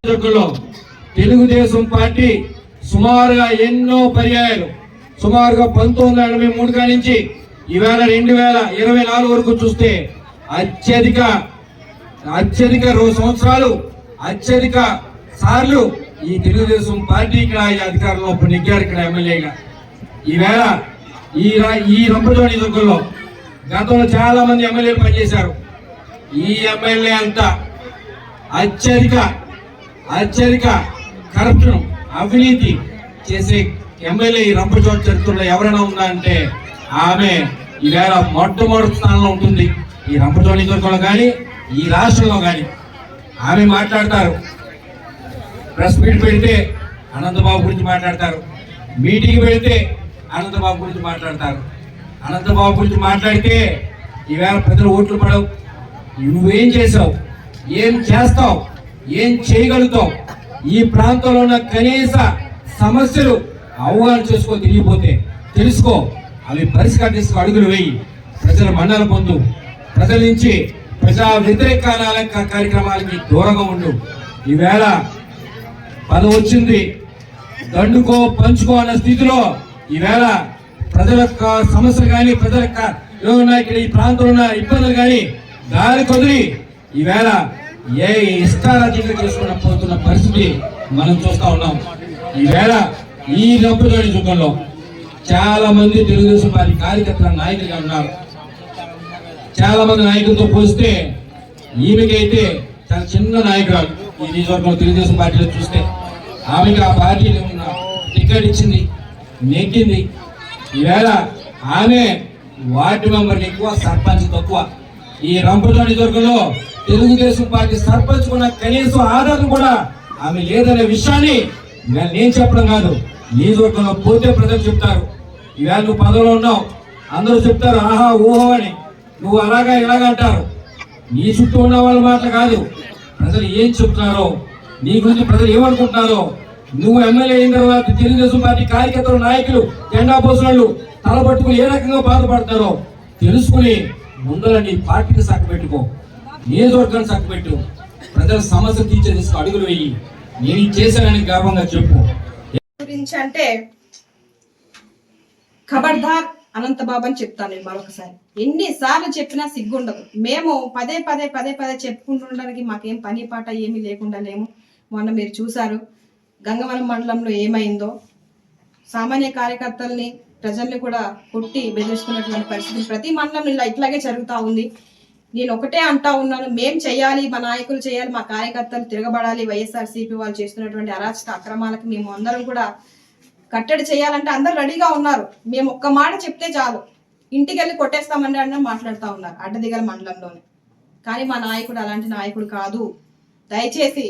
నియోజకవర్గంలో తెలుగుదేశం పార్టీ సుమారుగా ఎన్నో పర్యాయాలు సుమారుగా 1983 కాడి నుంచి ఈవేళ 2024 వరకు చూస్తే అత్యధిక సంవత్సరాలు అత్యధిక సార్లు ఈ తెలుగుదేశం పార్టీ ఇక్కడ ఈ అధికారంలో నెగ్గారు ఇక్కడ ఎమ్మెల్యేగా. ఈవేళ ఈ రంపచోడవరం నియోజకవర్గంలో గతంలో చాలా మంది ఎమ్మెల్యేలు పనిచేశారు. ఈ ఎమ్మెల్యే అంతా అత్యధిక కరప్షన్ అవినీతి చేసే ఎమ్మెల్యే ఈ రంపచోడవరం చరిత్రలో ఎవరైనా ఉందా అంటే ఆమె ఈవేళ మొట్టమొదటి స్థానంలో ఉంటుంది. ఈ రంపచోడవరం నియోజకవర్గంలో కానీ ఈ రాష్ట్రంలో కానీ ఆమె మాట్లాడతారు. ప్రెస్ మీట్ పెడితే అనంతబాబు గురించి మాట్లాడతారు, మీటింగ్ పెడితే అనంతబాబు గురించి మాట్లాడతారు. అనంతబాబు గురించి మాట్లాడితే ఈవేళ ప్రజలు ఓట్లు పడవు. నువ్వేం చేసావు, ఏం చేస్తావు, ఏం చేయగలుగుతావు, ఈ ప్రాంతంలో ఉన్న కనీస సమస్యలు అవగాహన చేసుకో, తిరిగిపోతే తెలుసుకో, అవి పరిష్కరిస్తూ అడుగులు వేయి, ప్రజల మన్నన పొందు, ప్రజల నుంచి ప్రజా వ్యతిరేక కార్యక్రమాలకి దూరంగా ఉండు. ఈవేళ పదవి వచ్చింది, దండుకో పంచుకో అన్న స్థితిలో ఈవేళ ప్రజల సమస్యలు కానీ ప్రజల ఏమన్నా ఇక్కడ ఈ ప్రాంతంలో ఉన్న ఇబ్బందులు కానీ దారి కొదిరి ఈవేళ ఏ ఇష్టారాజ్యంగా చేసుకున్న పోతున్న పరిస్థితి మనం చూస్తా ఉన్నాం. ఈవేళ ఈ రంపచోడవరం యుగంలో చాలా మంది తెలుగుదేశం పార్టీ కార్యకర్తల నాయకులుగా ఉన్నారు. చాలా మంది నాయకులతో పోలిస్తే ఈమెకైతే చాలా చిన్న నాయకురాలు. ఈ నియోజకవర్గంలో తెలుగుదేశం పార్టీలో చూస్తే ఆమెకి ఆ పార్టీలో ఉన్న టికెట్ ఇచ్చింది, నెగ్గింది. ఈవేళ ఆమె వార్డు మెంబర్లు ఎక్కువ, సర్పంచ్ తక్కువ. ఈ రంపచోడవరం నియోజకవర్గంలో తెలుగుదేశం పార్టీ సర్పంచ్ ఉన్న కనీసం ఆధారం కూడా ఆమె లేదనే విషయాన్ని నేను చెప్పడం కాదు, నియోజకవర్గంలో పోతే ప్రజలు చెప్తారు. ఈవేళ నువ్వు పదవిలో ఉన్నావు, అందరూ చెప్తారు ఆహా ఊహో అని, నువ్వు అలాగా ఇలాగా అంటారు. నీ చుట్టూ ఉన్న వాళ్ళ మాటలు కాదు, ప్రజలు ఏం చెప్తున్నారో, నీ గురించి ప్రజలు ఏమనుకుంటున్నారో, నువ్వు ఎమ్మెల్యే అయిన తర్వాత తెలుగుదేశం పార్టీ కార్యకర్తలు, నాయకులు, జెండా పోసినోళ్ళు తలపట్టుకుని ఏ రకంగా బాధపడతారో తెలుసుకుని ముందర నీ పార్టీని చక్కబెట్టుకో, నియోజకవర్గాన్ని చక్కబెట్టు, ప్రజల సమస్య తీర్చే దిశగా అడుగులు వేయి. నేను చేశానని గర్వంగా చెప్పు. గురించి అంటే ఖబర్దార్ అనంతబాబు అని చెప్తాను నేను మరొకసారి. ఎన్నిసార్లు చెప్పినా సిగ్గుండదు. మేము పదే చెప్పుకుంటుండడానికి మాకేం పని పాట ఏమీ లేకుండా లేము. మొన్న మీరు చూశారు గంగవరం మండలంలో ఏమైందో. సామాన్య కార్యకర్తల్ని, ప్రజల్ని కూడా కొట్టి బెదిరిస్తున్నటువంటి పరిస్థితి ప్రతి మండలంలో ఇట్లాగే జరుగుతూ ఉంది. నేను ఒకటే అంటా ఉన్నాను, మేం చేయాలి, మా నాయకులు చేయాలి, మా కార్యకర్తలు తిరగబడాలి. వైఎస్ఆర్సీపీ వాళ్ళు చేస్తున్నటువంటి అరాచక అక్రమాలకు మేము అందరం కూడా కట్టడి చేయాలంటే అందరు రెడీగా ఉన్నారు. మేము ఒక్క మాట చెప్తే చాలు, ఇంటికి వెళ్ళి కొట్టేస్తామని అన్న మాట్లాడుతూ ఉన్నారు అడ్డదిగల మండలంలోనే. కానీ మా నాయకుడు అలాంటి నాయకుడు కాదు. దయచేసి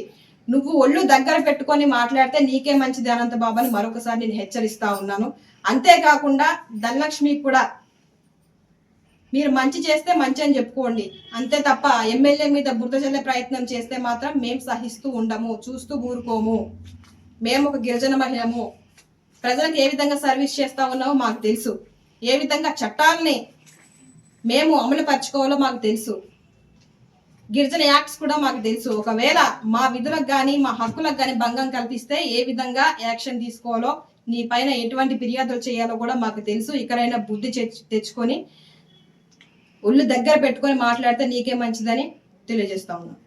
నువ్వు ఒళ్ళు దగ్గర పెట్టుకొని మాట్లాడితే నీకే మంచిది అనంతబాబు అని మరొకసారి నేను హెచ్చరిస్తా ఉన్నాను. అంతేకాకుండా ధనలక్ష్మి కూడా మీరు మంచి చేస్తే మంచి అని చెప్పుకోండి, అంతే తప్ప ఎమ్మెల్యే మీద బురద చల్లే ప్రయత్నం చేస్తే మాత్రం మేము సహిస్తూ ఉండము, చూస్తూ ఊరుకోము. మేము ఒక గిరిజన మహిళము, ప్రజలకు ఏ విధంగా సర్వీస్ చేస్తా ఉన్నామో మాకు తెలుసు, ఏ విధంగా చట్టాలని మేము అమలు పరచుకోవాలో మాకు తెలుసు, గిరిజన యాక్ట్స్ కూడా మాకు తెలుసు. ఒకవేళ మా విధులకు కానీ మా హక్కులకు కానీ భంగం కల్పిస్తే ఏ విధంగా యాక్షన్ తీసుకోవాలో, నీ పైన ఎటువంటి ఫిర్యాదులు చేయాలో కూడా మాకు తెలుసు. ఇక్కడైనా బుద్ధి తెచ్చుకొని ఒళ్ళు దగ్గర పెట్టుకొని మాట్లాడితే నీకే మంచిదని తెలియజేస్తా ఉన్నాం.